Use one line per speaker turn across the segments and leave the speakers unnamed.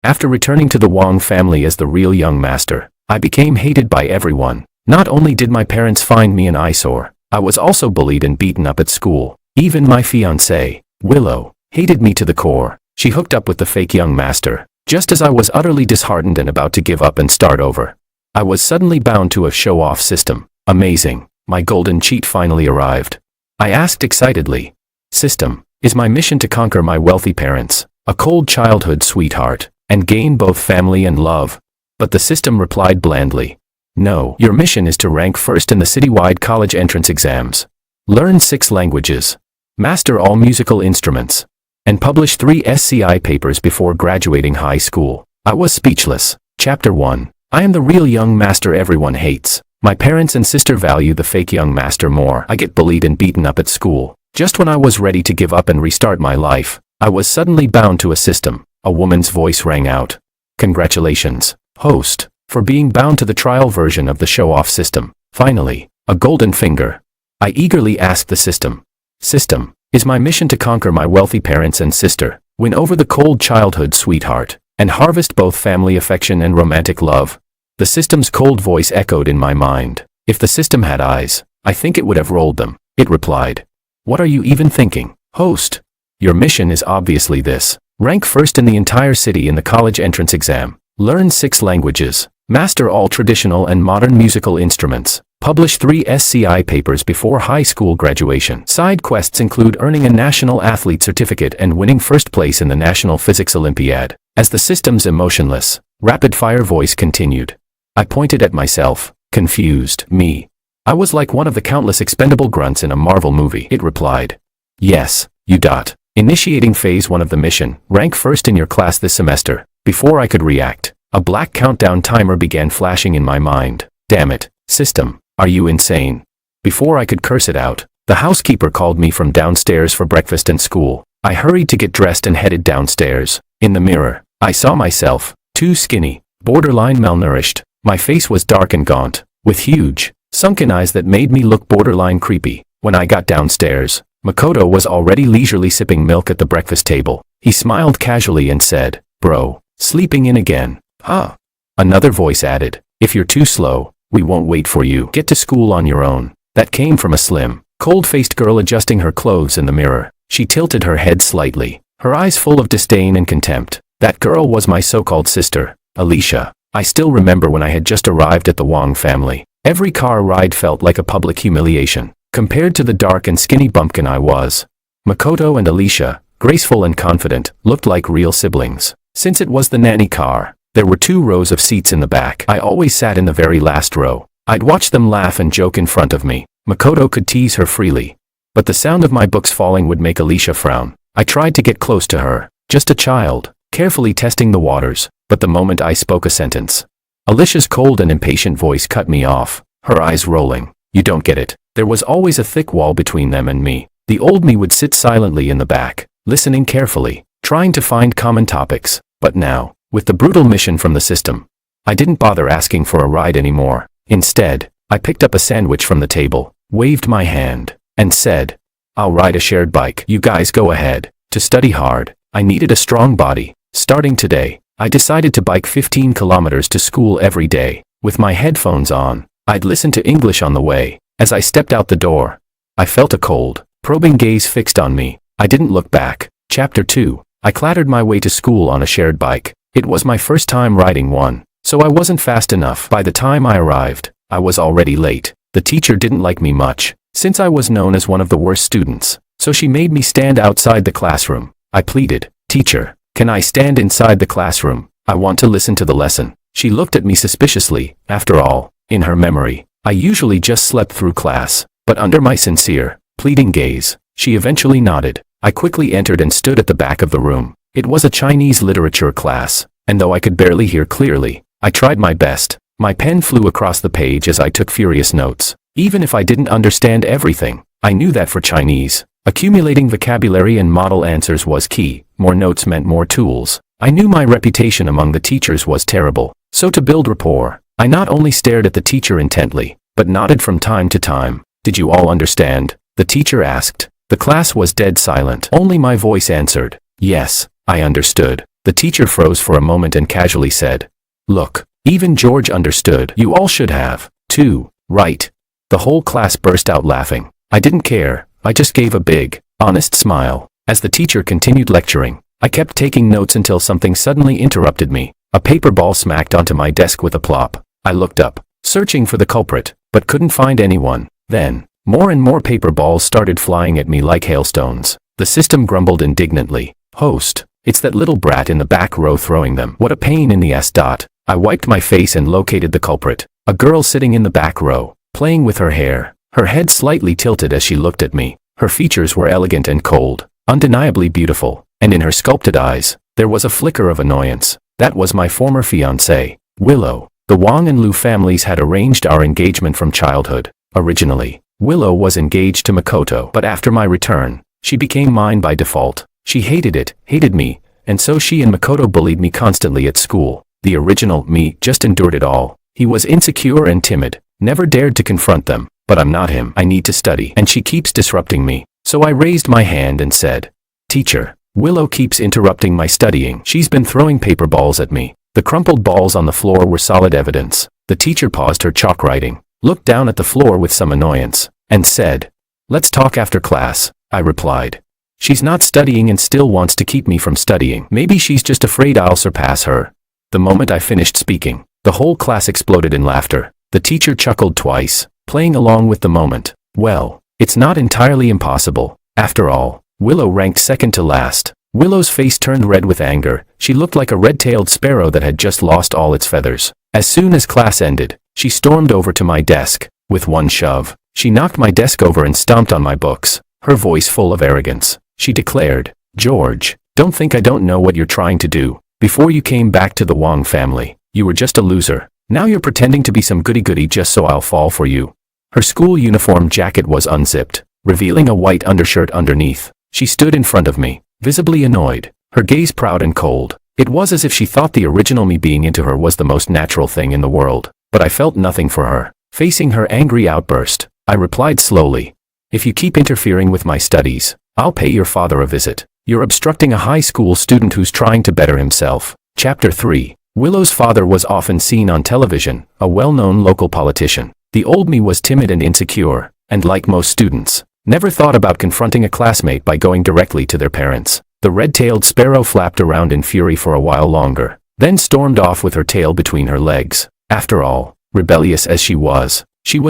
After returning to the Wang family as the real young master, I became hated by everyone. Not only did my parents find me an eyesore, I was also bullied and beaten up at school. Even my fiancée, Willow, hated me to the core. She hooked up with the fake young master, just as I was utterly disheartened and about to give up and start over. I was suddenly bound to a show-off system. Amazing. My golden cheat finally arrived. I asked excitedly, "System, is my mission to conquer my wealthy parents, a cold childhood sweetheart, and gain both family and love?" But the system replied blandly, "No, your mission is to rank first in the citywide college entrance exams, learn 6 languages, master all musical instruments, and publish 3 SCI papers before graduating high school." I was speechless. Chapter 1. I am the real young master everyone hates. My parents and sister value the fake young master more. I get bullied and beaten up at school. Just when I was ready to give up and restart my life, I was suddenly bound to a system. A woman's voice rang out. "Congratulations, host, for being bound to the trial version of the show-off system. Finally, a golden finger." I eagerly asked the system, "System, is my mission to conquer my wealthy parents and sister, win over the cold childhood sweetheart, and harvest both family affection and romantic love?" The system's cold voice echoed in my mind. If the system had eyes, I think it would have rolled them. It replied, "What are you even thinking, host? Your mission is obviously this. Rank first in the entire city in the college entrance exam. Learn 6 languages. Master all traditional and modern musical instruments. Publish 3 SCI papers before high school graduation. Side quests include earning a national athlete certificate and winning first place in the National Physics Olympiad." As the system's emotionless, rapid-fire voice continued, I pointed at myself, confused. Me. I was like one of the countless expendable grunts in a Marvel movie. It replied, "Yes, you dot. Initiating phase 1 of the mission, rank first in your class this semester." Before I could react, a black countdown timer began flashing in my mind. Damn it, system, are you insane? Before I could curse it out, the housekeeper called me from downstairs for breakfast and school. I hurried to get dressed and headed downstairs. In the mirror, I saw myself, too skinny, borderline malnourished. My face was dark and gaunt, with huge, sunken eyes that made me look borderline creepy. When I got downstairs, Makoto was already leisurely sipping milk at the breakfast table. He smiled casually and said, "Bro, sleeping in again, huh?" Another voice added, "If you're too slow, we won't wait for you. Get to school on your own." That came from a slim, cold-faced girl adjusting her clothes in the mirror. She tilted her head slightly, her eyes full of disdain and contempt. That girl was my so-called sister, Alicia. I still remember when I had just arrived at the Wang family. Every car ride felt like a public humiliation, compared to the dark and skinny bumpkin I was. Makoto and Alicia, graceful and confident, looked like real siblings. Since it was the nanny car, there were 2 rows of seats in the back. I always sat in the very last row. I'd watch them laugh and joke in front of me. Makoto could tease her freely, but the sound of my books falling would make Alicia frown. I tried to get close to her, just a child, carefully testing the waters, but the moment I spoke a sentence, Alicia's cold and impatient voice cut me off, her eyes rolling. "You don't get it." There was always a thick wall between them and me. The old me would sit silently in the back, listening carefully, trying to find common topics. But now, with the brutal mission from the system, I didn't bother asking for a ride anymore. Instead, I picked up a sandwich from the table, waved my hand, and said, "I'll ride a shared bike. You guys go ahead." To study hard, I needed a strong body. Starting today, I decided to bike 15 kilometers to school every day. With my headphones on, I'd listen to English on the way. As I stepped out the door, I felt a cold, probing gaze fixed on me. I didn't look back. Chapter 2. I clattered my way to school on a shared bike. It was my first time riding one, so I wasn't fast enough. By the time I arrived, I was already late. The teacher didn't like me much, since I was known as one of the worst students, so she made me stand outside the classroom. I pleaded, "Teacher, can I stand inside the classroom? I want to listen to the lesson." She looked at me suspiciously. After all, in her memory, I usually just slept through class. But under my sincere, pleading gaze, she eventually nodded. I quickly entered and stood at the back of the room. It was a Chinese literature class, and though I could barely hear clearly, I tried my best. My pen flew across the page as I took furious notes. Even if I didn't understand everything, I knew that for Chinese, accumulating vocabulary and model answers was key. More notes meant more tools. I knew my reputation among the teachers was terrible, so to build rapport, I not only stared at the teacher intently, but nodded from time to time. "Did you all understand?" the teacher asked. The class was dead silent. Only my voice answered, "Yes, I understood." The teacher froze for a moment and casually said, "Look, even George understood. You all should have, too, right?" The whole class burst out laughing. I didn't care. I just gave a big, honest smile. As the teacher continued lecturing, I kept taking notes until something suddenly interrupted me. A paper ball smacked onto my desk with a plop. I looked up, searching for the culprit, but couldn't find anyone. Then, more and more paper balls started flying at me like hailstones. The system grumbled indignantly. "Host, it's that little brat in the back row throwing them. What a pain in the ass. I wiped my face and located the culprit. A girl sitting in the back row, playing with her hair. Her head slightly tilted as she looked at me. Her features were elegant and cold, undeniably beautiful, and in her sculpted eyes, there was a flicker of annoyance. That was my former fiancée, Willow. The Wang and Liu families had arranged our engagement from childhood. Originally, Willow was engaged to Makoto, but after my return, she became mine by default. She hated me, and so she and Makoto bullied me constantly at school. The original me just endured it all. He was insecure and timid, never dared to confront them. But I'm not him. I need to study, and she keeps disrupting me. So I raised my hand and said, "Teacher, Willow keeps interrupting my studying. She's been throwing paper balls at me." The crumpled balls on the floor were solid evidence. The teacher paused her chalk writing, looked down at the floor with some annoyance, and said, "Let's talk after class," I replied. "She's not studying and still wants to keep me from studying. Maybe she's just afraid I'll surpass her." The moment I finished speaking, the whole class exploded in laughter. The teacher chuckled twice, playing along with the moment. "Well, it's not entirely impossible. After all, Willow ranked second to last." Willow's face turned red with anger. She looked like a red-tailed sparrow that had just lost all its feathers. As soon as class ended, she stormed over to my desk. With one shove, she knocked my desk over and stomped on my books. Her voice full of arrogance, she declared, "George, don't think I don't know what you're trying to do. Before you came back to the Wang family, you were just a loser. Now you're pretending to be some goody-goody just so I'll fall for you." Her school uniform jacket was unzipped, revealing a white undershirt underneath. She stood in front of me, visibly annoyed, her gaze proud and cold. It was as if she thought the original me being into her was the most natural thing in the world. But I felt nothing for her. Facing her angry outburst, I replied slowly, "If you keep interfering with my studies, I'll pay your father a visit. You're obstructing a high school student who's trying to better himself." Chapter 3. Willow's father was often seen on television, a well-known local politician. The old me was timid and insecure, and like most students, never thought about confronting a classmate by going directly to their parents. The red-tailed sparrow flapped around in fury for a while longer, then stormed off with her tail between her legs. After all, rebellious as she was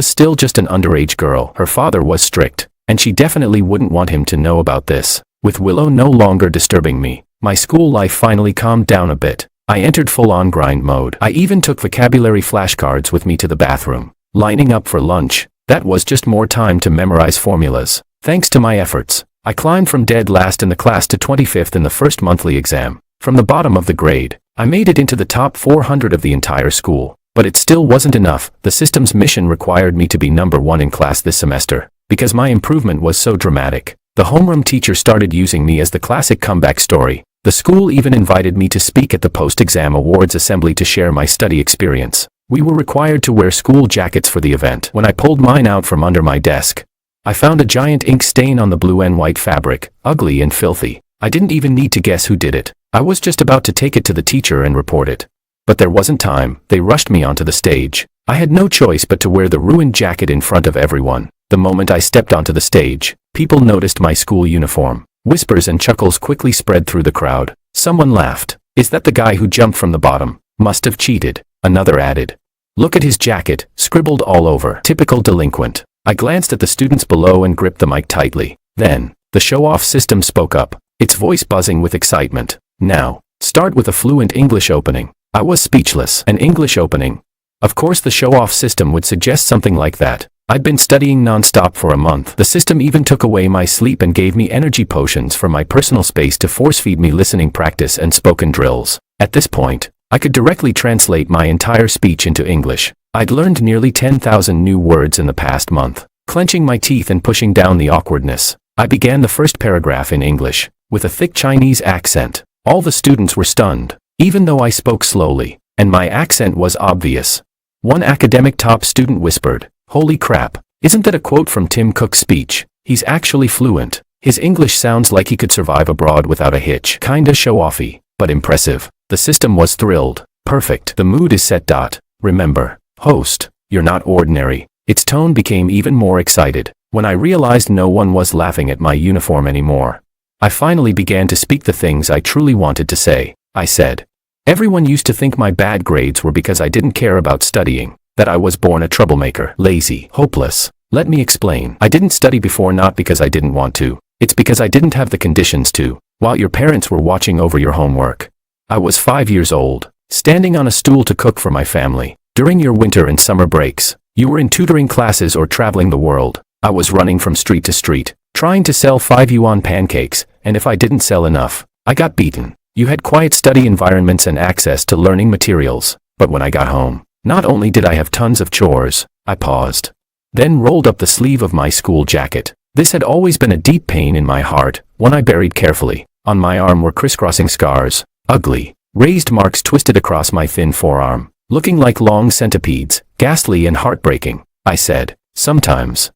still just an underage girl. Her father was strict, and she definitely wouldn't want him to know about this. With Willow no longer disturbing me, my school life finally calmed down a bit. I entered full-on grind mode. I even took vocabulary flashcards with me to the bathroom. Lining up for lunch, that was just more time to memorize formulas. Thanks to my efforts, I climbed from dead last in the class to 25th in the first monthly exam. From the bottom of the grade, I made it into the top 400 of the entire school. But it still wasn't enough. The system's mission required me to be number 1 in class this semester. Because my improvement was so dramatic, the homeroom teacher started using me as the classic comeback story. The school even invited me to speak at the post-exam awards assembly to share my study experience. We were required to wear school jackets for the event. When I pulled mine out from under my desk, I found a giant ink stain on the blue and white fabric, ugly and filthy. I didn't even need to guess who did it. I was just about to take it to the teacher and report it. But there wasn't time. They rushed me onto the stage. I had no choice but to wear the ruined jacket in front of everyone. The moment I stepped onto the stage, people noticed my school uniform. Whispers and chuckles quickly spread through the crowd. Someone laughed. "Is that the guy who jumped from the bottom? Must have cheated." Another added, "Look at his jacket, scribbled all over. Typical delinquent." I glanced at the students below and gripped the mic tightly. Then, the show-off system spoke up, its voice buzzing with excitement. "Now, start with a fluent English opening." I was speechless. An English opening? Of course the show-off system would suggest something like that. I'd been studying non-stop for a month. The system even took away my sleep and gave me energy potions for my personal space to force-feed me listening practice and spoken drills. At this point, I could directly translate my entire speech into English. I'd learned nearly 10,000 new words in the past month. Clenching my teeth and pushing down the awkwardness, I began the first paragraph in English, with a thick Chinese accent. All the students were stunned, even though I spoke slowly, and my accent was obvious. One academic top student whispered, "Holy crap, isn't that a quote from Tim Cook's speech? He's actually fluent. His English sounds like he could survive abroad without a hitch." Kinda show-offy. but impressive. The system was thrilled. Perfect. The mood is set. Remember, host, you're not ordinary. Its tone became even more excited when I realized no one was laughing at my uniform anymore. I finally began to speak the things I truly wanted to say. I said, everyone used to think my bad grades were because I didn't care about studying, that I was born a troublemaker, lazy, hopeless. Let me explain. I didn't study before not because I didn't want to. It's because I didn't have the conditions to, while your parents were watching over your homework. I was 5 years old, standing on a stool to cook for my family. During your winter and summer breaks, you were in tutoring classes or traveling the world. I was running from street to street, trying to sell 5 yuan pancakes, and if I didn't sell enough, I got beaten. You had quiet study environments and access to learning materials, but when I got home, not only did I have tons of chores, I paused, then rolled up the sleeve of my school jacket. This had always been a deep pain in my heart, one I buried carefully. On my arm were crisscrossing scars, ugly, raised marks twisted across my thin forearm, looking like long centipedes, ghastly and heartbreaking. I said, sometimes.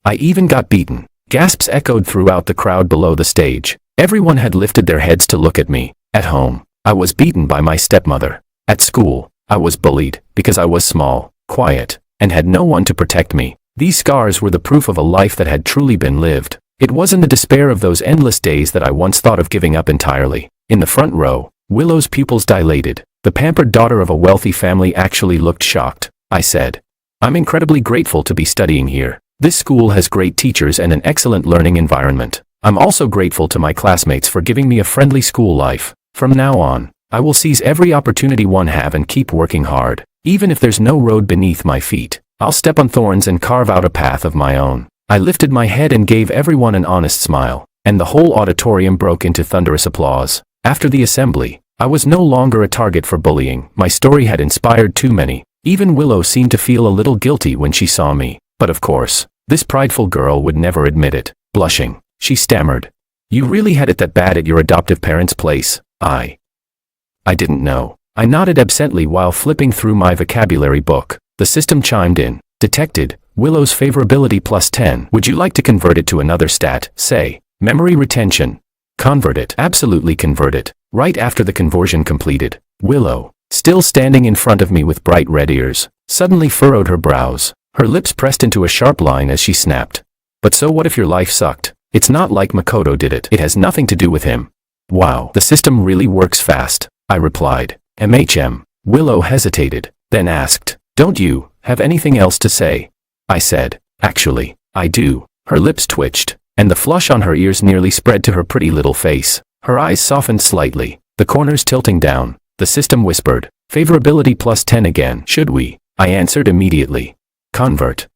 I even got beaten. Gasps echoed throughout the crowd below the stage. Everyone had lifted their heads to look at me. At home, I was beaten by my stepmother. At school, I was bullied because I was small, quiet, and had no one to protect me. These scars were the proof of a life that had truly been lived. It was in the despair of those endless days that I once thought of giving up entirely. In the front row, Willow's pupils dilated. The pampered daughter of a wealthy family actually looked shocked. I said, I'm incredibly grateful to be studying here. This school has great teachers and an excellent learning environment. I'm also grateful to my classmates for giving me a friendly school life. From now on, I will seize every opportunity one have and keep working hard. Even if there's no road beneath my feet, I'll step on thorns and carve out a path of my own. I lifted my head and gave everyone an honest smile, and the whole auditorium broke into thunderous applause. After the assembly, I was no longer a target for bullying. My story had inspired too many. Even Willow seemed to feel a little guilty when she saw me. But of course, this prideful girl would never admit it. Blushing, she stammered, you really had it that bad at your adoptive parents' place? I didn't know. I nodded absently while flipping through my vocabulary book. The system chimed in. Detected, Willow's favorability +10. Would you like to convert it to another stat, say, memory retention? Convert it. Absolutely convert it. Right after the conversion completed, Willow, still standing in front of me with bright red ears, suddenly furrowed her brows. Her lips pressed into a sharp line as she snapped. But so what if your life sucked? It's not like Makoto did it. It has nothing to do with him. Wow, the system really works fast, I replied. Willow hesitated, then asked, don't you have anything else to say? I said, actually, I do. Her lips twitched, and the flush on her ears nearly spread to her pretty little face. Her eyes softened slightly, the corners tilting down. The system whispered, favorability +10 again. Should we? I answered immediately. Convert.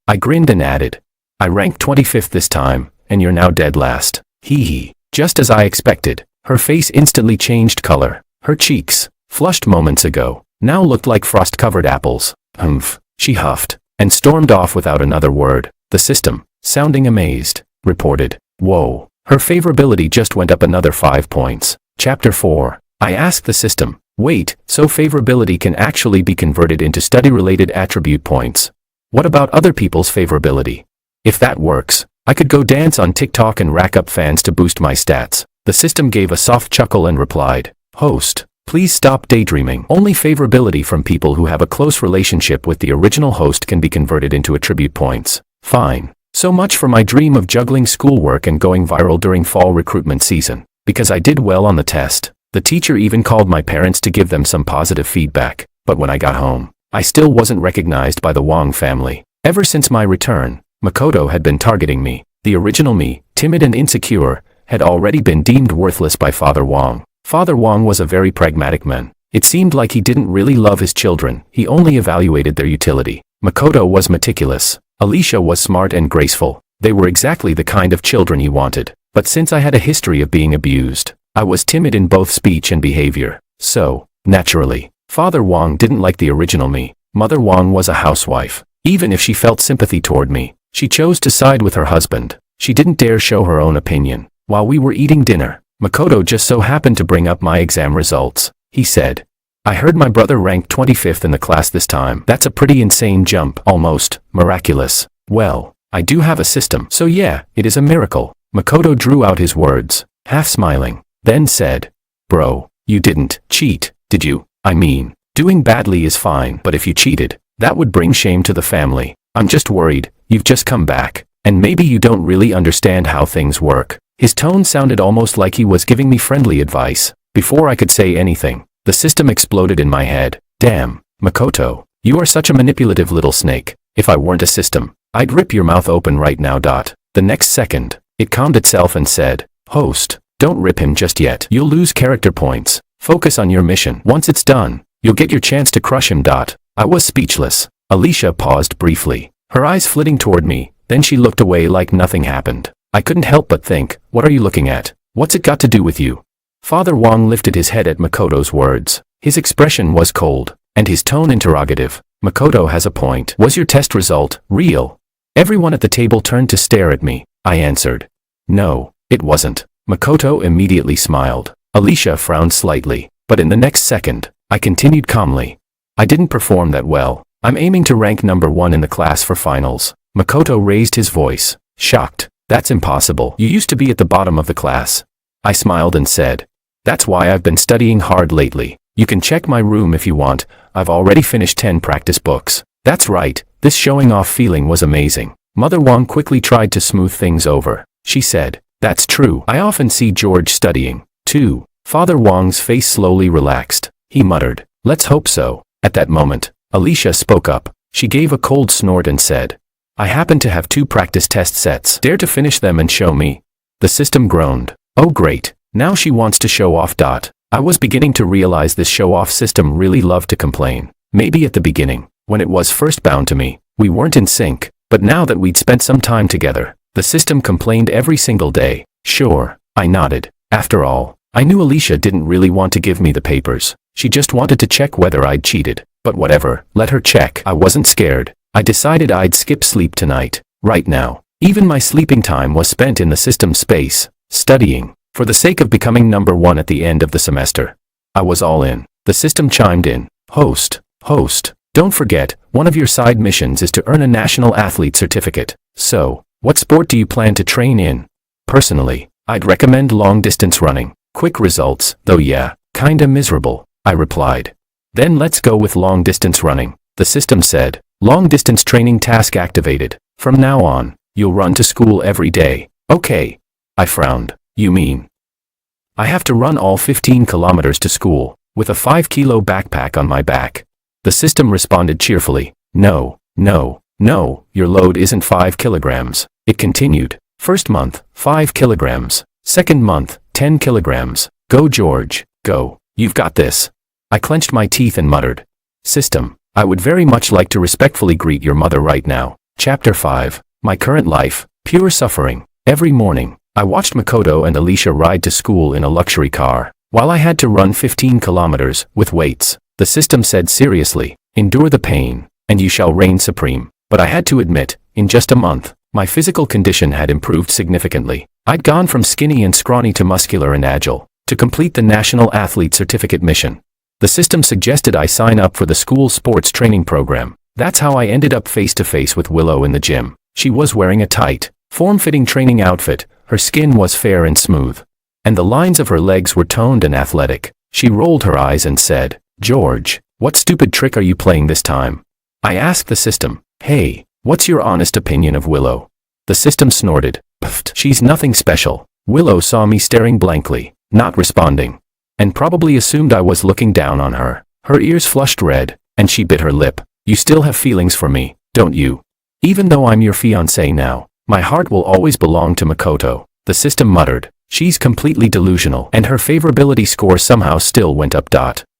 I grinned and added, I ranked 25th this time, and you're now dead last. Hee hee. Just as I expected, her face instantly changed color. Her cheeks, flushed moments ago, now looked like frost-covered apples. Humph. She huffed, and stormed off without another word. The system, sounding amazed, reported, whoa, her favorability just went up another 5 points. Chapter 4. I asked the system, wait, so favorability can actually be converted into study-related attribute points. What about other people's favorability? If that works, I could go dance on TikTok and rack up fans to boost my stats. The system gave a soft chuckle and replied, host, please stop daydreaming. Only favorability from people who have a close relationship with the original host can be converted into attribute points. Fine. So much for my dream of juggling schoolwork and going viral during fall recruitment season. Because I did well on the test, the teacher even called my parents to give them some positive feedback. But when I got home, I still wasn't recognized by the Wong family. Ever since my return, Makoto had been targeting me. The original me, timid and insecure, had already been deemed worthless by Father Wong. Father Wong was a very pragmatic man. It seemed like he didn't really love his children, he only evaluated their utility. Makoto was meticulous. Alicia was smart and graceful. They were exactly the kind of children he wanted. But since I had a history of being abused, I was timid in both speech and behavior. So, naturally, Father Wong didn't like the original me. Mother Wong was a housewife. Even if she felt sympathy toward me, she chose to side with her husband. She didn't dare show her own opinion. While we were eating dinner, Makoto just so happened to bring up my exam results. He said, I heard my brother ranked 25th in the class this time. That's a pretty insane jump, almost miraculous. Well, I do have a system, so yeah, it is a miracle. Makoto drew out his words, half smiling, then said, Bro, you didn't cheat, did you? I mean, doing badly is fine, but if you cheated, that would bring shame to the family. I'm just worried, you've just come back, and maybe you don't really understand how things work. His tone sounded almost like he was giving me friendly advice. Before I could say anything, the system exploded in my head. Damn, Makoto, you are such a manipulative little snake. If I weren't a system, I'd rip your mouth open right now. The next second, it calmed itself and said, Host, don't rip him just yet. You'll lose character points. Focus on your mission. Once it's done, you'll get your chance to crush him. I was speechless. Alicia paused briefly, her eyes flitting toward me, then she looked away like nothing happened. I couldn't help but think, what are you looking at? What's it got to do with you? Father Wong lifted his head at Makoto's words. His expression was cold, and his tone interrogative. Makoto has a point. Was your test result real? Everyone at the table turned to stare at me. I answered, no, it wasn't. Makoto immediately smiled. Alicia frowned slightly, but in the next second, I continued calmly. I didn't perform that well. I'm aiming to rank number 1 in the class for finals. Makoto raised his voice, shocked. That's impossible. You used to be at the bottom of the class. I smiled and said, that's why I've been studying hard lately. You can check my room if you want. I've already finished 10 practice books. That's right, this showing off feeling was amazing. Mother Wong quickly tried to smooth things over. She said, that's true. I often see George studying, too. Father Wong's face slowly relaxed. He muttered, let's hope so. At that moment, Alicia spoke up. She gave a cold snort and said, I happen to have 2 practice test sets. Dare to finish them and show me. The system groaned. Oh great, now she wants to show off. I was beginning to realize this show-off system really loved to complain. Maybe at the beginning, when it was first bound to me, we weren't in sync, but now that we'd spent some time together, the system complained every single day. Sure, I nodded. After all, I knew Alicia didn't really want to give me the papers. She just wanted to check whether I'd cheated. But whatever, let her check. I wasn't scared. I decided I'd skip sleep tonight. Right now, even my sleeping time was spent in the system space, studying, for the sake of becoming number 1 at the end of the semester. I was all in. The system chimed in. Host, don't forget, one of your side missions is to earn a national athlete certificate. So, what sport do you plan to train in? Personally, I'd recommend long-distance running. Quick results, though yeah, kinda miserable, I replied. Then let's go with long-distance running, the system said. Long-distance training task activated. From now on, you'll run to school every day. Okay. I frowned. You mean I have to run all 15 kilometers to school, with a 5-kilo backpack on my back? The system responded cheerfully. No, your load isn't 5 kilograms. It continued. First month, 5 kilograms. Second month, 10 kilograms. Go George, go. You've got this. I clenched my teeth and muttered. System, I would very much like to respectfully greet your mother right now. Chapter 5. My current life, pure suffering. Every morning, I watched Makoto and Alicia ride to school in a luxury car, while I had to run 15 kilometers with weights. The system said seriously, endure the pain, and you shall reign supreme. But I had to admit, in just a month, my physical condition had improved significantly. I'd gone from skinny and scrawny to muscular and agile. To complete the National Athlete Certificate mission, the system suggested I sign up for the school sports training program. That's how I ended up face-to-face with Willow in the gym. She was wearing a tight, form-fitting training outfit. Her skin was fair and smooth, and the lines of her legs were toned and athletic. She rolled her eyes and said, George, what stupid trick are you playing this time? I asked the system, hey, what's your honest opinion of Willow? The system snorted, pfft, she's nothing special. Willow saw me staring blankly, not responding, and probably assumed I was looking down on her. Her ears flushed red, and she bit her lip. You still have feelings for me, don't you? Even though I'm your fiancé now, my heart will always belong to Makoto. The system muttered. She's completely delusional, and her favorability score somehow still went up.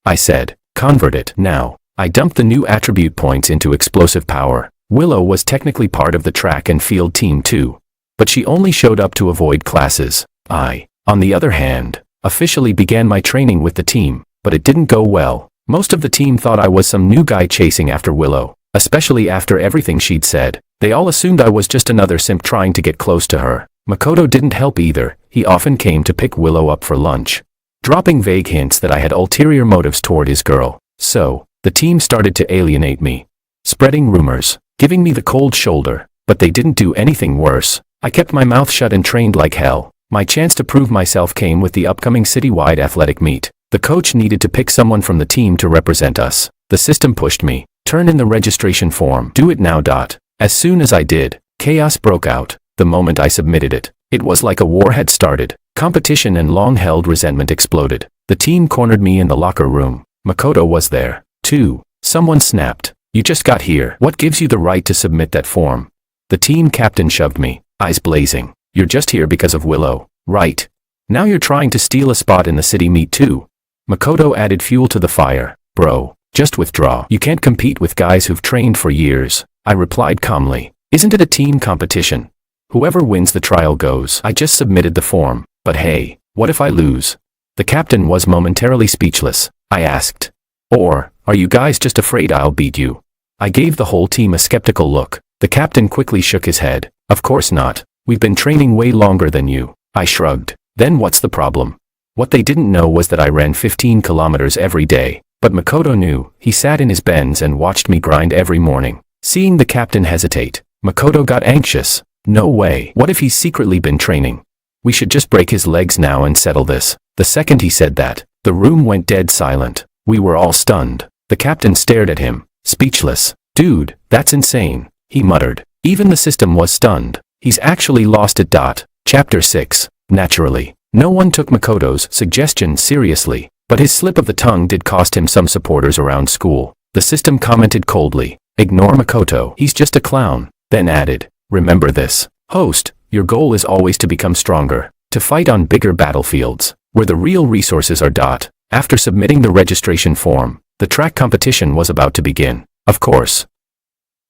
I said, convert it. Now, I dumped the new attribute points into explosive power. Willow was technically part of the track and field team too, but she only showed up to avoid classes. I, on the other hand, officially began my training with the team, but it didn't go well. Most of the team thought I was some new guy chasing after Willow, especially after everything she'd said. They all assumed I was just another simp trying to get close to her. Makoto didn't help either. He often came to pick Willow up for lunch, dropping vague hints that I had ulterior motives toward his girl. So, the team started to alienate me, spreading rumors, giving me the cold shoulder, but they didn't do anything worse. I kept my mouth shut and trained like hell. My chance to prove myself came with the upcoming citywide athletic meet. The coach needed to pick someone from the team to represent us. The system pushed me. Turn in the registration form. Do it now. As soon as I did, chaos broke out. The moment I submitted it, it was like a war had started. Competition and long-held resentment exploded. The team cornered me in the locker room. Makoto was there, too. Someone snapped. You just got here. What gives you the right to submit that form? The team captain shoved me, eyes blazing. You're just here because of Willow, right? Now you're trying to steal a spot in the city meet too. Makoto added fuel to the fire. Bro, just withdraw. You can't compete with guys who've trained for years. I replied calmly. Isn't it a team competition? Whoever wins the trial goes. I just submitted the form. But hey, what if I lose? The captain was momentarily speechless. I asked. Or, are you guys just afraid I'll beat you? I gave the whole team a skeptical look. The captain quickly shook his head. Of course not. We've been training way longer than you. I shrugged. Then what's the problem? What they didn't know was that I ran 15 kilometers every day. But Makoto knew. He sat in his Benz and watched me grind every morning. Seeing the captain hesitate, Makoto got anxious. No way. What if he's secretly been training? We should just break his legs now and settle this. The second he said that, the room went dead silent. We were all stunned. The captain stared at him, speechless. Dude, that's insane, he muttered. Even the system was stunned. He's actually lost it. Chapter 6. Naturally, no one took Makoto's suggestion seriously, but his slip of the tongue did cost him some supporters around school. The system commented coldly, ignore Makoto, he's just a clown, then added, remember this, host, your goal is always to become stronger, to fight on bigger battlefields, where the real resources are. After submitting the registration form, the track competition was about to begin. Of course,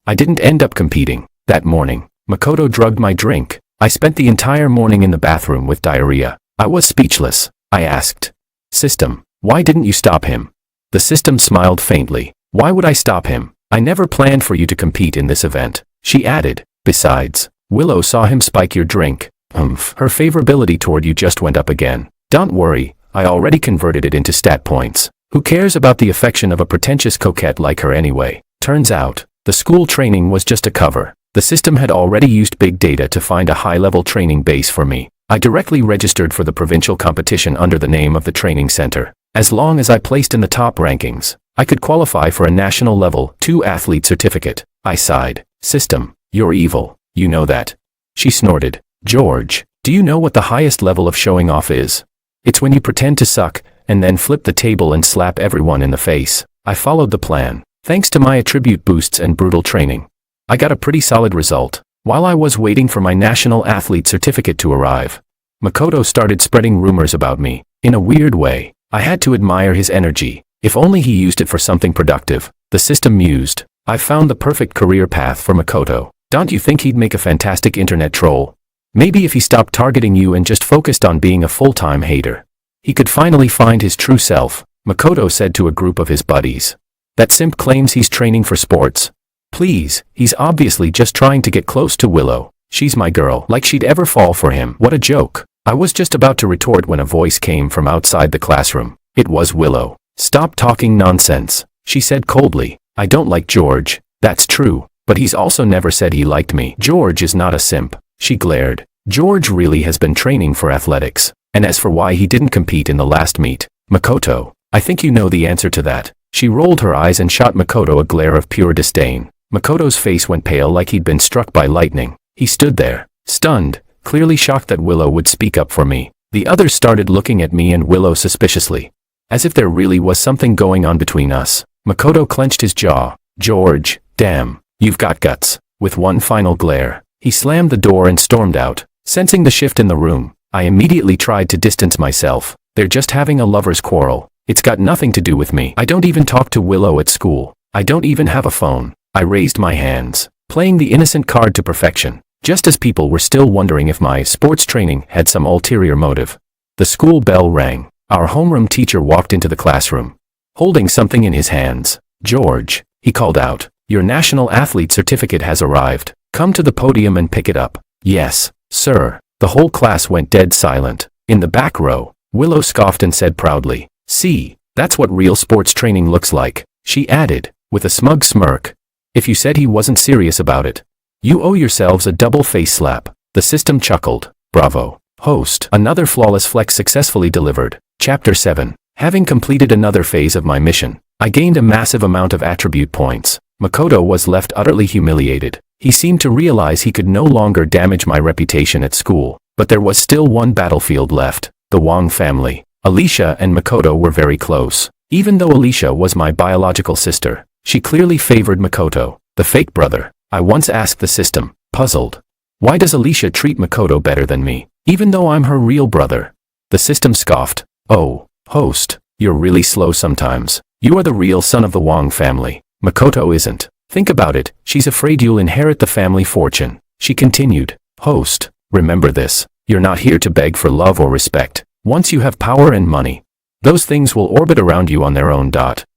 I didn't end up competing. That morning, Makoto drugged my drink. I spent the entire morning in the bathroom with diarrhea. I was speechless. I asked, System, why didn't you stop him? The system smiled faintly. Why would I stop him? I never planned for you to compete in this event. She added, besides, Willow saw him spike your drink. Her favorability toward you just went up again. Don't worry, I already converted it into stat points. Who cares about the affection of a pretentious coquette like her anyway? Turns out, the school training was just a cover. The system had already used big data to find a high-level training base for me. I directly registered for the provincial competition under the name of the training center. As long as I placed in the top rankings, I could qualify for a national level 2 athlete certificate. I sighed. System, you're evil. You know that. She snorted. George, do you know what the highest level of showing off is? It's when you pretend to suck, and then flip the table and slap everyone in the face. I followed the plan. Thanks to my attribute boosts and brutal training, I got a pretty solid result. While I was waiting for my national athlete certificate to arrive, Makoto started spreading rumors about me. In a weird way, I had to admire his energy. If only he used it for something productive. The system mused. I've found the perfect career path for Makoto. Don't you think he'd make a fantastic internet troll? Maybe if he stopped targeting you and just focused on being a full-time hater, he could finally find his true self, Makoto said to a group of his buddies. That simp claims he's training for sports. Please, he's obviously just trying to get close to Willow. She's my girl. Like she'd ever fall for him. What a joke. I was just about to retort when a voice came from outside the classroom. It was Willow. Stop talking nonsense, she said coldly. I don't like George. That's true. But he's also never said he liked me. George is not a simp. She glared. George really has been training for athletics. And as for why he didn't compete in the last meet, Makoto, I think you know the answer to that. She rolled her eyes and shot Makoto a glare of pure disdain. Makoto's face went pale like he'd been struck by lightning. He stood there, stunned, clearly shocked that Willow would speak up for me. The others started looking at me and Willow suspiciously, as if there really was something going on between us. Makoto clenched his jaw. George, damn, you've got guts. With one final glare, he slammed the door and stormed out. Sensing the shift in the room, I immediately tried to distance myself. They're just having a lover's quarrel. It's got nothing to do with me. I don't even talk to Willow at school. I don't even have a phone. I raised my hands, playing the innocent card to perfection, just as people were still wondering if my sports training had some ulterior motive. The school bell rang. Our homeroom teacher walked into the classroom, holding something in his hands. George, he called out, your national athlete certificate has arrived. Come to the podium and pick it up. Yes, sir. The whole class went dead silent. In the back row, Willow scoffed and said proudly, see, that's what real sports training looks like. She added, with a smug smirk, if you said he wasn't serious about it, you owe yourselves a double face slap. The system chuckled. Bravo, Host. Another flawless flex successfully delivered. Chapter 7. Having completed another phase of my mission, I gained a massive amount of attribute points. Makoto was left utterly humiliated. He seemed to realize he could no longer damage my reputation at school. But there was still one battlefield left, the Wang family. Alicia and Makoto were very close. Even though Alicia was my biological sister, she clearly favored Makoto, the fake brother. I once asked the system, puzzled. Why does Alicia treat Makoto better than me, even though I'm her real brother? The system scoffed. Oh, host, you're really slow sometimes. You are the real son of the Wang family. Makoto isn't. Think about it, she's afraid you'll inherit the family fortune. She continued. Host, remember this. You're not here to beg for love or respect. Once you have power and money, those things will orbit around you on their own.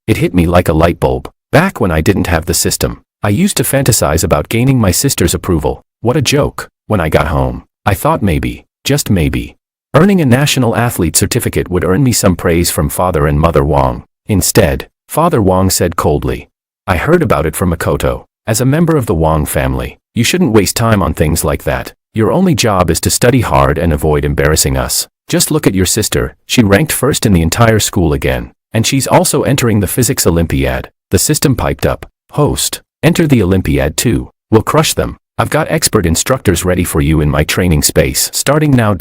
It hit me like a light bulb. Back when I didn't have the system, I used to fantasize about gaining my sister's approval. What a joke. When I got home, I thought maybe, just maybe, earning a national athlete certificate would earn me some praise from Father and Mother Wang. Instead, Father Wang said coldly, I heard about it from Makoto. As a member of the Wang family, you shouldn't waste time on things like that. Your only job is to study hard and avoid embarrassing us. Just look at your sister, she ranked first in the entire school again. And she's also entering the physics Olympiad. The system piped up. Host, enter the Olympiad too. We'll crush them. I've got expert instructors ready for you in my training space. Starting now.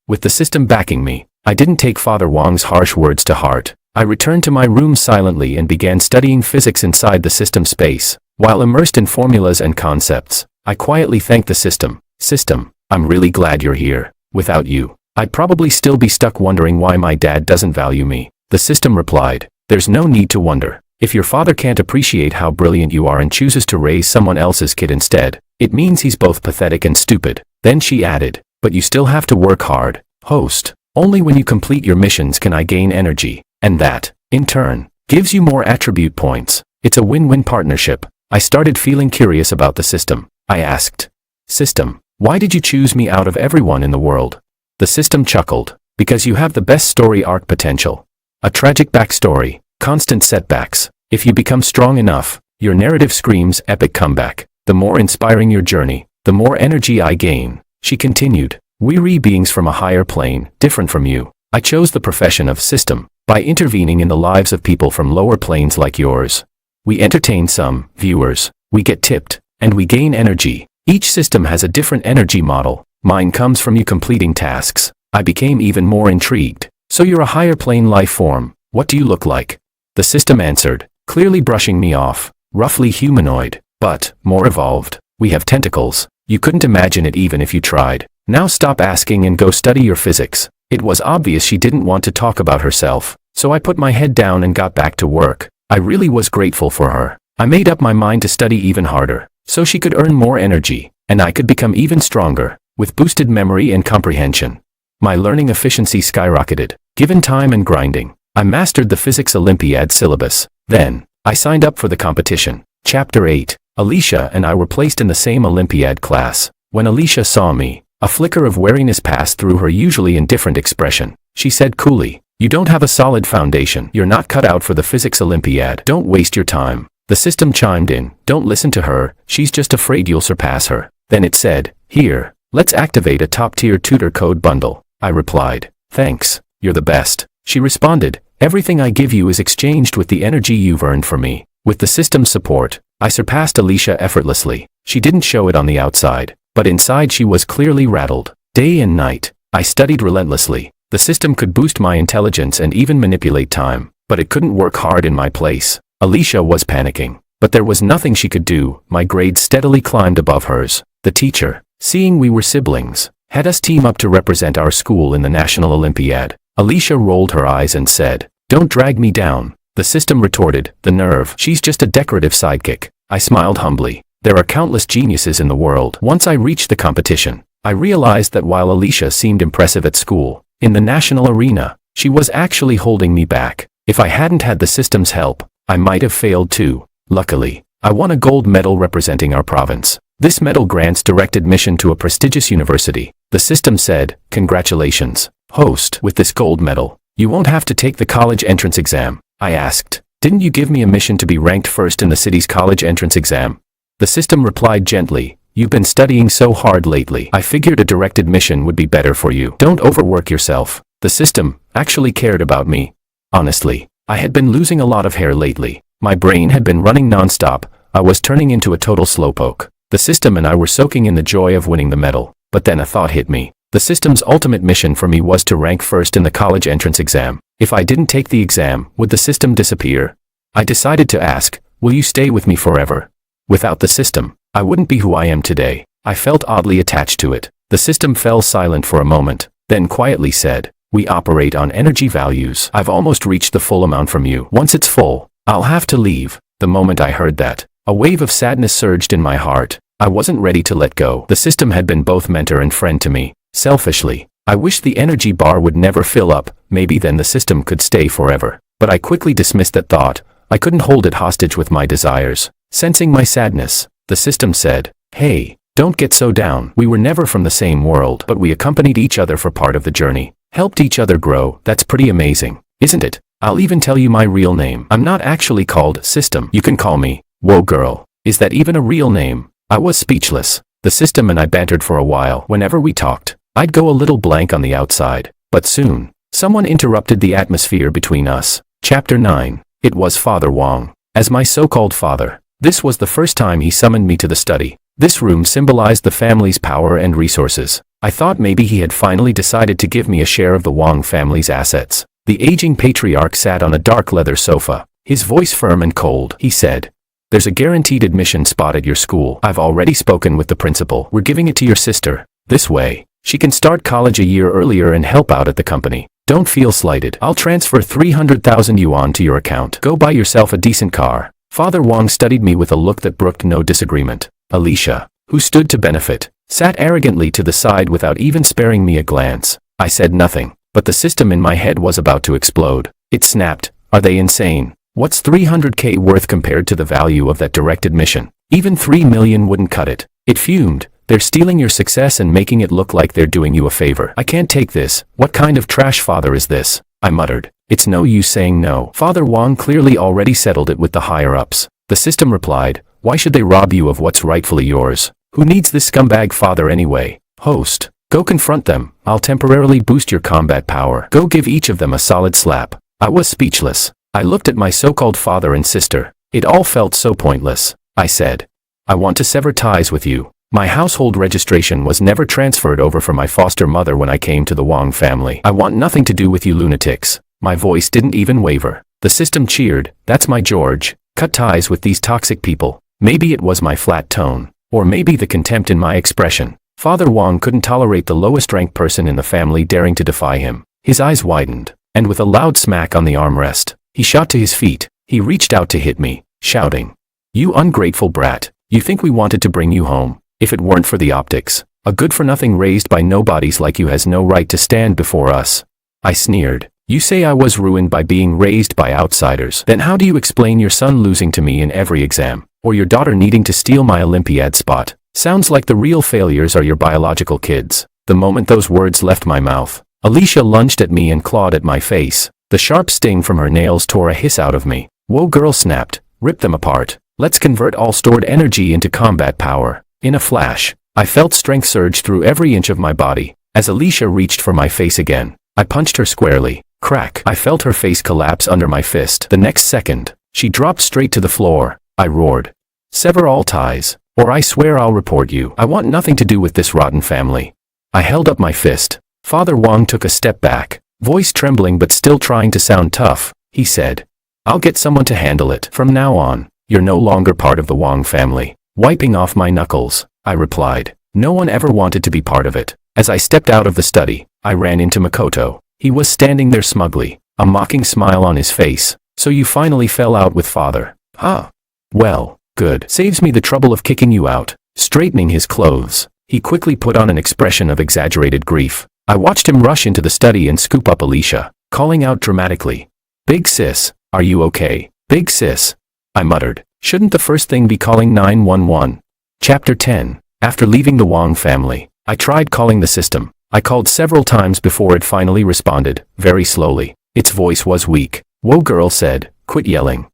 With the system backing me, I didn't take Father Wang's harsh words to heart. I returned to my room silently and began studying physics inside the system space. While immersed in formulas and concepts, I quietly thanked the system. System, I'm really glad you're here. Without you, I'd probably still be stuck wondering why my dad doesn't value me. The system replied, there's no need to wonder. If your father can't appreciate how brilliant you are and chooses to raise someone else's kid instead, it means he's both pathetic and stupid. Then she added, but you still have to work hard. Host, only when you complete your missions can I gain energy, and that, in turn, gives you more attribute points. It's a win-win partnership. I started feeling curious about the system. I asked, System, why did you choose me out of everyone in the world? The system chuckled, because you have the best story arc potential. A tragic backstory, constant setbacks. If you become strong enough, your narrative screams epic comeback. The more inspiring your journey, the more energy I gain. She continued, weary beings from a higher plane, different from you. I chose the profession of system. By intervening in the lives of people from lower planes like yours, we entertain some viewers, we get tipped, and we gain energy. Each system has a different energy model. Mine comes from you completing tasks. I became even more intrigued. So you're a higher plane life form. What do you look like? The system answered, clearly brushing me off. Roughly humanoid, but more evolved. We have tentacles. You couldn't imagine it even if you tried. Now stop asking and go study your physics. It was obvious she didn't want to talk about herself, so I put my head down and got back to work. I really was grateful for her. I made up my mind to study even harder, so she could earn more energy, and I could become even stronger, with boosted memory and comprehension. My learning efficiency skyrocketed. Given time and grinding, I mastered the physics Olympiad syllabus. Then, I signed up for the competition. Chapter 8. Alicia and I were placed in the same Olympiad class. When Alicia saw me, a flicker of wariness passed through her usually indifferent expression. She said coolly, you don't have a solid foundation. You're not cut out for the physics Olympiad. Don't waste your time. The system chimed in, don't listen to her, she's just afraid you'll surpass her. Then it said, here, let's activate a top-tier tutor code bundle. I replied, thanks, you're the best. She responded, everything I give you is exchanged with the energy you've earned for me. With the system's support, I surpassed Alicia effortlessly. She didn't show it on the outside, but inside she was clearly rattled. Day and night, I studied relentlessly. The system could boost my intelligence and even manipulate time, but it couldn't work hard in my place. Alicia was panicking, but there was nothing she could do. My grades steadily climbed above hers. The teacher, seeing we were siblings, had us team up to represent our school in the National Olympiad. Alicia rolled her eyes and said, don't drag me down. The system retorted, the nerve, she's just a decorative sidekick. I smiled humbly. There are countless geniuses in the world. Once I reached the competition, I realized that while Alicia seemed impressive at school, in the national arena, she was actually holding me back. If I hadn't had the system's help, I might have failed too. Luckily, I won a gold medal representing our province. This medal grants direct admission to a prestigious university. The system said, congratulations, host. With this gold medal, you won't have to take the college entrance exam. I asked, didn't you give me a mission to be ranked first in the city's college entrance exam? The system replied gently, you've been studying so hard lately. I figured a direct admission would be better for you. Don't overwork yourself. The system actually cared about me. Honestly, I had been losing a lot of hair lately. My brain had been running nonstop. I was turning into a total slowpoke. The system and I were soaking in the joy of winning the medal. But then a thought hit me. The system's ultimate mission for me was to rank first in the college entrance exam. If I didn't take the exam, would the system disappear? I decided to ask, will you stay with me forever? Without the system, I wouldn't be who I am today. I felt oddly attached to it. The system fell silent for a moment, then quietly said, we operate on energy values. I've almost reached the full amount from you. Once it's full, I'll have to leave. The moment I heard that, a wave of sadness surged in my heart. I wasn't ready to let go. The system had been both mentor and friend to me. Selfishly, I wished the energy bar would never fill up. Maybe then the system could stay forever. But I quickly dismissed that thought. I couldn't hold it hostage with my desires. Sensing my sadness, the system said, hey, don't get so down. We were never from the same world, but we accompanied each other for part of the journey. Helped each other grow. That's pretty amazing, isn't it? I'll even tell you my real name. I'm not actually called System. You can call me Whoa Girl. Is that even a real name? I was speechless. The system and I bantered for a while. Whenever we talked, I'd go a little blank on the outside. But soon, someone interrupted the atmosphere between us. Chapter 9. It was Father Wong. As my so-called father, this was the first time he summoned me to the study. This room symbolized the family's power and resources. I thought maybe he had finally decided to give me a share of the Wong family's assets. The aging patriarch sat on a dark leather sofa, his voice firm and cold. He said, there's a guaranteed admission spot at your school. I've already spoken with the principal. We're giving it to your sister. This way, she can start college a year earlier and help out at the company. Don't feel slighted. I'll transfer 300,000 yuan to your account. Go buy yourself a decent car. Father Wong studied me with a look that brooked no disagreement. Alicia, who stood to benefit, sat arrogantly to the side without even sparing me a glance. I said nothing, but the system in my head was about to explode. It snapped. Are they insane? What's 300k worth compared to the value of that direct admission? Even 3 million wouldn't cut it. It fumed. They're stealing your success and making it look like they're doing you a favor. I can't take this. What kind of trash father is this? I muttered. It's no use saying no. Father Wong clearly already settled it with the higher-ups. The system replied, why should they rob you of what's rightfully yours? Who needs this scumbag father anyway? Host, go confront them. I'll temporarily boost your combat power. Go give each of them a solid slap. I was speechless. I looked at my so-called father and sister. It all felt so pointless. I said, I want to sever ties with you. My household registration was never transferred over from my foster mother when I came to the Wong family. I want nothing to do with you lunatics. My voice didn't even waver. The system cheered. That's my George. Cut ties with these toxic people. Maybe it was my flat tone, or maybe the contempt in my expression. Father Wong couldn't tolerate the lowest-ranked person in the family daring to defy him. His eyes widened, and with a loud smack on the armrest, he shot to his feet. He reached out to hit me, shouting, you ungrateful brat. You think we wanted to bring you home? If it weren't for the optics, a good-for-nothing raised by nobodies like you has no right to stand before us. I sneered. You say I was ruined by being raised by outsiders. Then how do you explain your son losing to me in every exam, or your daughter needing to steal my Olympiad spot? Sounds like the real failures are your biological kids. The moment those words left my mouth, Alicia lunged at me and clawed at my face. The sharp sting from her nails tore a hiss out of me. Whoa Girl snapped. Rip them apart. Let's convert all stored energy into combat power. In a flash, I felt strength surge through every inch of my body. As Alicia reached for my face again, I punched her squarely. Crack. I felt her face collapse under my fist. The next second, she dropped straight to the floor. I roared. Sever all ties, or I swear I'll report you. I want nothing to do with this rotten family. I held up my fist. Father Wong took a step back, voice trembling but still trying to sound tough. He said, I'll get someone to handle it. From now on, you're no longer part of the Wong family. Wiping off my knuckles, I replied. No one ever wanted to be part of it. As I stepped out of the study, I ran into Makoto. He was standing there smugly, a mocking smile on his face. So you finally fell out with father, huh? Well, good. Saves me the trouble of kicking you out. Straightening his clothes, he quickly put on an expression of exaggerated grief. I watched him rush into the study and scoop up Alicia, calling out dramatically, Big sis, are you okay? Big sis. I muttered, shouldn't the first thing be calling 911? Chapter 10. After leaving the Wong family, I tried calling the system. I called several times before it finally responded, very slowly. Its voice was weak. Whoa Girl said, quit yelling.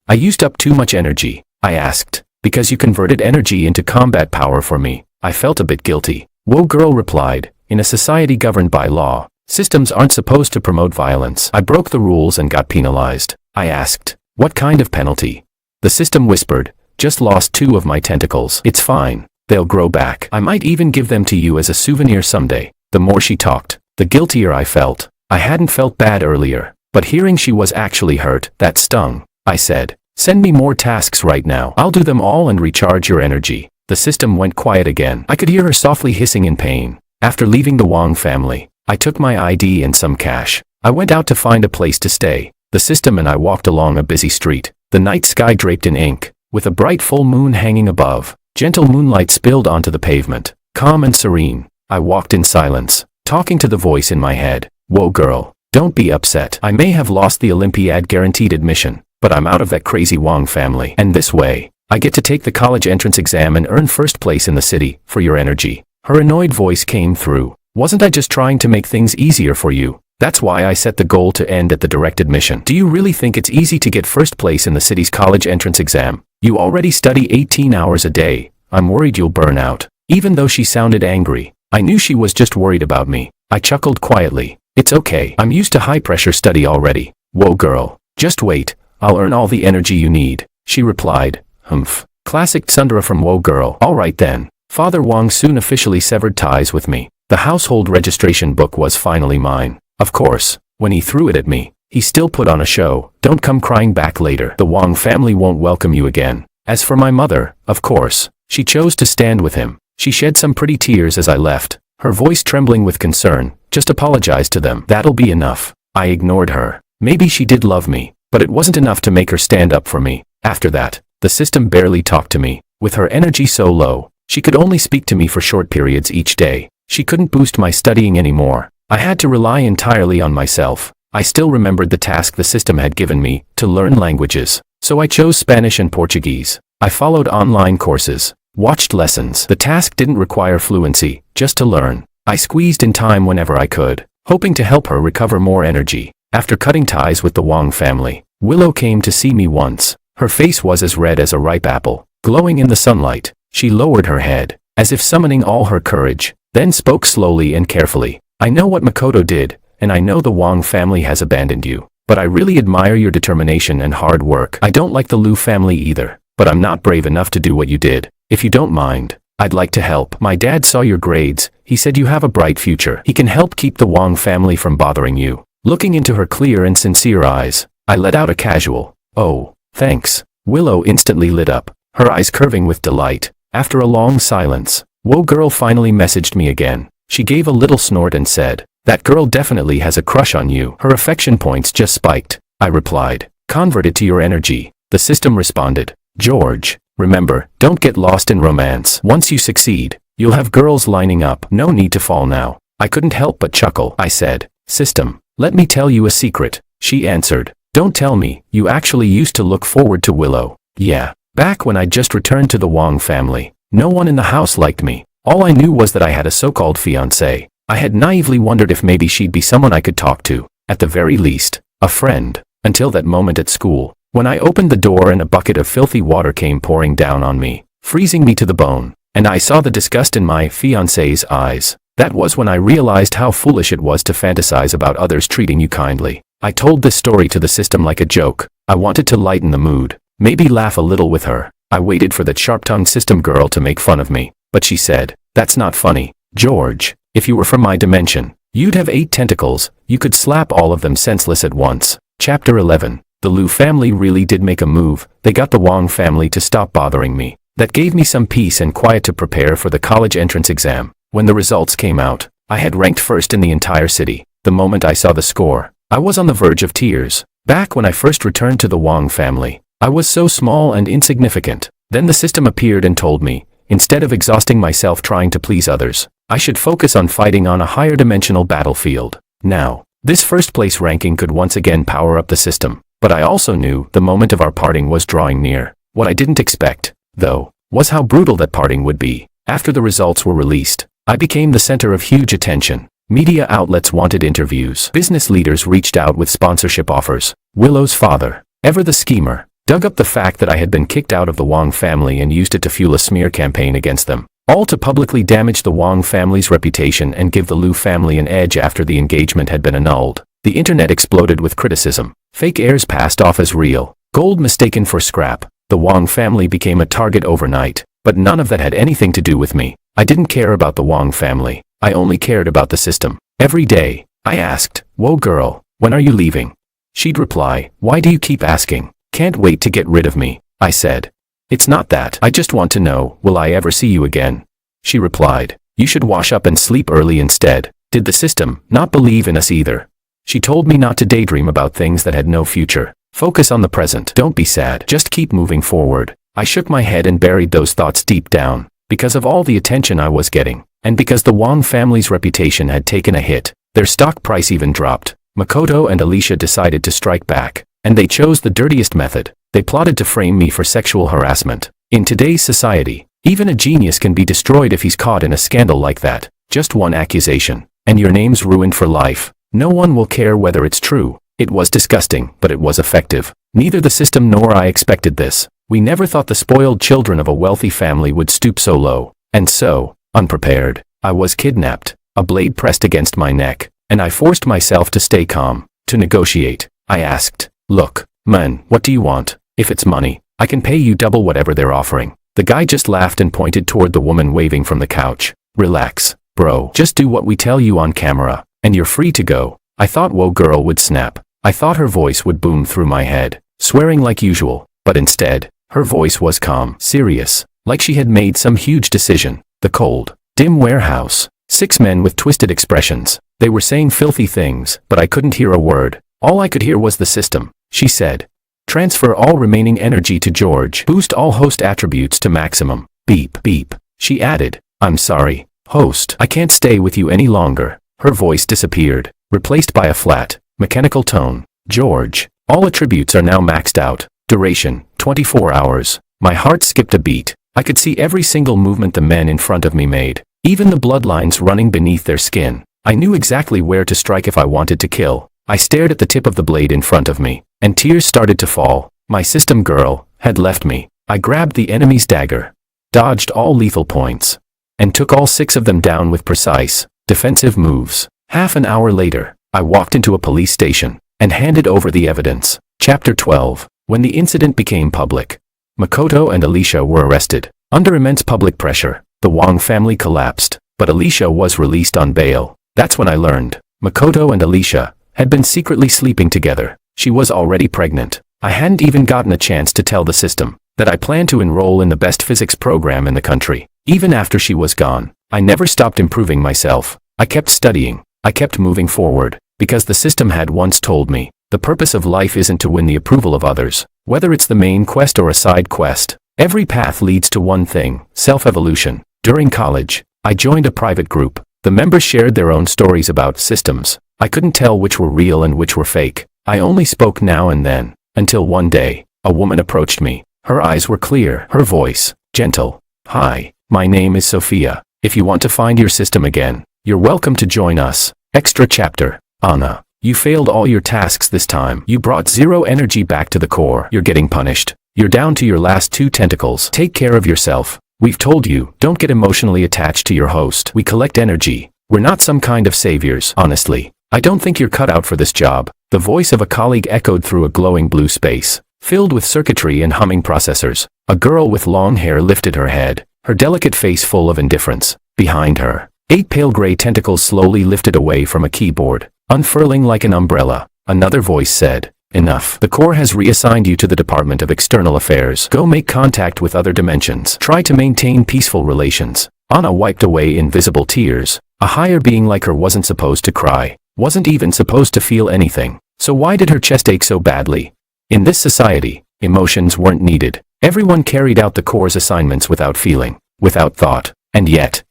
I used up too much energy. I asked, Because you converted energy into combat power for me. I felt a bit guilty. Whoa girl replied, in a society governed by law, systems aren't supposed to promote violence. I broke the rules and got penalized. I asked, what kind of penalty? The system whispered, just lost 2 of my tentacles. It's fine. They'll grow back. I might even give them to you as a souvenir someday. The more she talked, the guiltier I felt. I hadn't felt bad earlier, but hearing she was actually hurt, that stung. I said, send me more tasks right now. I'll do them all and recharge your energy. The system went quiet again. I could hear her softly hissing in pain. After leaving the Wong family, I took my ID and some cash. I went out to find a place to stay. The system and I walked along a busy street, the night sky draped in ink, with a bright full moon hanging above. Gentle moonlight spilled onto the pavement. Calm and serene, I walked in silence, talking to the voice in my head. Whoa girl, don't be upset. I may have lost the Olympiad guaranteed admission, but I'm out of that crazy Wong family. And this way, I get to take the college entrance exam and earn first place in the city, for your energy. Her annoyed voice came through. Wasn't I just trying to make things easier for you? That's why I set the goal to end at the direct admission. Do you really think it's easy to get first place in the city's college entrance exam? You already study 18 hours a day. I'm worried you'll burn out. Even though she sounded angry, I knew she was just worried about me. I chuckled quietly. It's okay. I'm used to high-pressure study already. Whoa girl, just wait. I'll earn all the energy you need. She replied, humph. Classic tsundere from Whoa girl. All right then. Father Wong soon officially severed ties with me. The household registration book was finally mine. Of course, when he threw it at me, he still put on a show. Don't come crying back later. The Wong family won't welcome you again. As for my mother, of course, she chose to stand with him. She shed some pretty tears as I left, her voice trembling with concern. Just apologize to them. That'll be enough. I ignored her. Maybe she did love me, but it wasn't enough to make her stand up for me. After that, the system barely talked to me. With her energy so low, she could only speak to me for short periods each day. She couldn't boost my studying anymore. I had to rely entirely on myself. I still remembered the task the system had given me, to learn languages. So I chose Spanish and Portuguese. I followed online courses, watched lessons. The task didn't require fluency, just to learn. I squeezed in time whenever I could, hoping to help her recover more energy. After cutting ties with the Wong family, Willow came to see me once. Her face was as red as a ripe apple, glowing in the sunlight. She lowered her head, as if summoning all her courage, then spoke slowly and carefully. I know what Makoto did, and I know the Wong family has abandoned you, but I really admire your determination and hard work. I don't like the Liu family either, but I'm not brave enough to do what you did. If you don't mind, I'd like to help. My dad saw your grades. He said you have a bright future. He can help keep the Wong family from bothering you. Looking into her clear and sincere eyes, I let out a casual, "Oh, thanks." Willow instantly lit up, her eyes curving with delight. After a long silence, Whoa girl finally messaged me again. She gave a little snort and said, "That girl definitely has a crush on you." Her affection points just spiked. I replied, "Converted to your energy." The system responded, "George, remember, don't get lost in romance. Once you succeed, you'll have girls lining up. No need to fall now." I couldn't help but chuckle. I said, "System, let me tell you a secret." She answered, "Don't tell me. You actually used to look forward to Willow." Yeah, back when I just returned to the Wong family, no one in the house liked me. All I knew was that I had a so-called fiancé. I had naively wondered if maybe she'd be someone I could talk to, at the very least, a friend, until that moment at school, when I opened the door and a bucket of filthy water came pouring down on me, freezing me to the bone, and I saw the disgust in my fiancé's eyes. That was when I realized how foolish it was to fantasize about others treating you kindly. I told this story to the system like a joke. I wanted to lighten the mood, maybe laugh a little with her. I waited for that sharp-tongued system girl to make fun of me, but she said, "That's not funny. George, if you were from my dimension, you'd have 8 tentacles. You could slap all of them senseless at once." Chapter 11. The Liu family really did make a move. They got the Wong family to stop bothering me. That gave me some peace and quiet to prepare for the college entrance exam. When the results came out, I had ranked first in the entire city. The moment I saw the score, I was on the verge of tears. Back when I first returned to the Wong family, I was so small and insignificant. Then the system appeared and told me, instead of exhausting myself trying to please others, I should focus on fighting on a higher dimensional battlefield. Now, this first place ranking could once again power up the system, but I also knew the moment of our parting was drawing near. What I didn't expect, though, was how brutal that parting would be. After the results were released, I became the center of huge attention. Media outlets wanted interviews. Business leaders reached out with sponsorship offers. Willow's father, ever the schemer, dug up the fact that I had been kicked out of the Wang family and used it to fuel a smear campaign against them, all to publicly damage the Wang family's reputation and give the Liu family an edge after the engagement had been annulled. The internet exploded with criticism. Fake heirs passed off as real, gold mistaken for scrap. The Wang family became a target overnight, but none of that had anything to do with me. I didn't care about the Wang family. I only cared about the system. Every day, I asked, "Whoa girl, when are you leaving?" She'd reply, "Why do you keep asking? Can't wait to get rid of me," I said. "It's not that. I just want to know, will I ever see you again?" She replied, "You should wash up and sleep early instead." Did the system not believe in us either? She told me not to daydream about things that had no future. Focus on the present. Don't be sad. Just keep moving forward. I shook my head and buried those thoughts deep down. Because of all the attention I was getting, and because the Wang family's reputation had taken a hit, their stock price even dropped. Makoto and Alicia decided to strike back, and they chose the dirtiest method. They plotted to frame me for sexual harassment. In today's society, even a genius can be destroyed if he's caught in a scandal like that. Just one accusation, and your name's ruined for life. No one will care whether it's true. It was disgusting, but it was effective. Neither the system nor I expected this. We never thought the spoiled children of a wealthy family would stoop so low. And so, unprepared, I was kidnapped, a blade pressed against my neck, and I forced myself to stay calm, to negotiate. I asked, "Look, man, what do you want? If it's money, I can pay you double whatever they're offering." The guy just laughed and pointed toward the woman waving from the couch. "Relax, bro. Just do what we tell you on camera, and you're free to go." I thought Whoa girl would snap. I thought her voice would boom through my head, swearing like usual, but instead, her voice was calm, serious, like she had made some huge decision. The cold, dim warehouse. 6 men with twisted expressions. They were saying filthy things, but I couldn't hear a word. All I could hear was the system. She said, "Transfer all remaining energy to George. Boost all host attributes to maximum. Beep, beep." She added, "I'm sorry, host. I can't stay with you any longer." Her voice disappeared, replaced by a flat, mechanical tone. "George, all attributes are now maxed out. Duration, 24 hours. My heart skipped a beat. I could see every single movement the men in front of me made, even the bloodlines running beneath their skin. I knew exactly where to strike if I wanted to kill. I stared at the tip of the blade in front of me, and tears started to fall. My system girl had left me. I grabbed the enemy's dagger, dodged all lethal points, and took all 6 of them down with precise, defensive moves. Half an hour later, I walked into a police station and handed over the evidence. Chapter 12. When the incident became public, Makoto and Alicia were arrested. Under immense public pressure, the Wang family collapsed, but Alicia was released on bail. That's when I learned Makoto and Alicia had been secretly sleeping together. She was already pregnant. I hadn't even gotten a chance to tell the system that I planned to enroll in the best physics program in the country. Even after she was gone, I never stopped improving myself. I kept studying. I kept moving forward, because the system had once told me, the purpose of life isn't to win the approval of others. Whether it's the main quest or a side quest, every path leads to one thing, self-evolution. During college, I joined a private group. The members shared their own stories about systems. I couldn't tell which were real and which were fake. I only spoke now and then, until one day, a woman approached me. Her eyes were clear, her voice gentle. "Hi, my name is Sophia. If you want to find your system again, you're welcome to join us." Extra chapter. "Anna, you failed all your tasks this time. You brought 0 energy back to the core. You're getting punished. You're down to your last 2 tentacles. Take care of yourself. We've told you, don't get emotionally attached to your host. We collect energy. We're not some kind of saviors. Honestly, I don't think you're cut out for this job." The voice of a colleague echoed through a glowing blue space, filled with circuitry and humming processors. A girl with long hair lifted her head, her delicate face full of indifference. Behind her, 8 pale gray tentacles slowly lifted away from a keyboard, unfurling like an umbrella. Another voice said, "Enough. The core has reassigned you to the Department of External Affairs. Go make contact with other dimensions. Try to maintain peaceful relations." Anna wiped away invisible tears. A higher being like her wasn't supposed to cry, wasn't even supposed to feel anything. So why did her chest ache so badly? In this society, emotions weren't needed. Everyone carried out the core's assignments without feeling, without thought. And yet,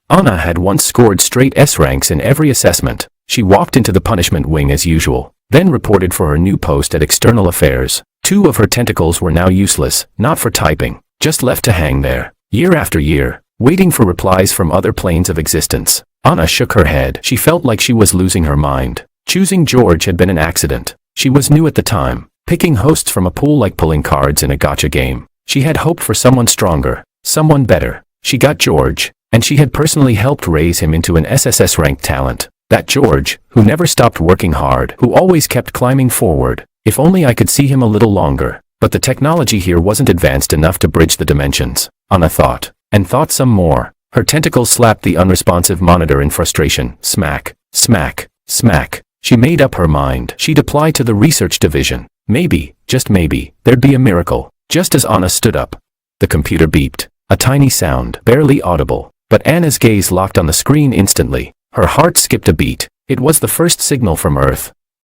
Anna had once scored straight S ranks in every assessment. She walked into the punishment wing as usual, then reported for her new post at External Affairs. 2 of her tentacles were now useless, not for typing, just left to hang there, year after year, waiting for replies from other planes of existence. Anna shook her head. She felt like she was losing her mind. Choosing George had been an accident. She was new at the time, Picking hosts from a pool like pulling cards in a gotcha game. She had hoped for someone stronger, someone better. She got George, and she had personally helped raise him into an SSS-ranked talent. That George, who never stopped working hard, who always kept climbing forward. If only I could see him a little longer. But the technology here wasn't advanced enough to bridge the dimensions. Anna thought, and thought some more. Her tentacles slapped the unresponsive monitor in frustration. Smack, smack, smack. She made up her mind. She'd apply to the research division. Maybe, just maybe, there'd be a miracle. Just as Anna stood up, the computer beeped. A tiny sound, barely audible. But Anna's gaze locked on the screen instantly. Her heart skipped a beat. It was the first signal from Earth.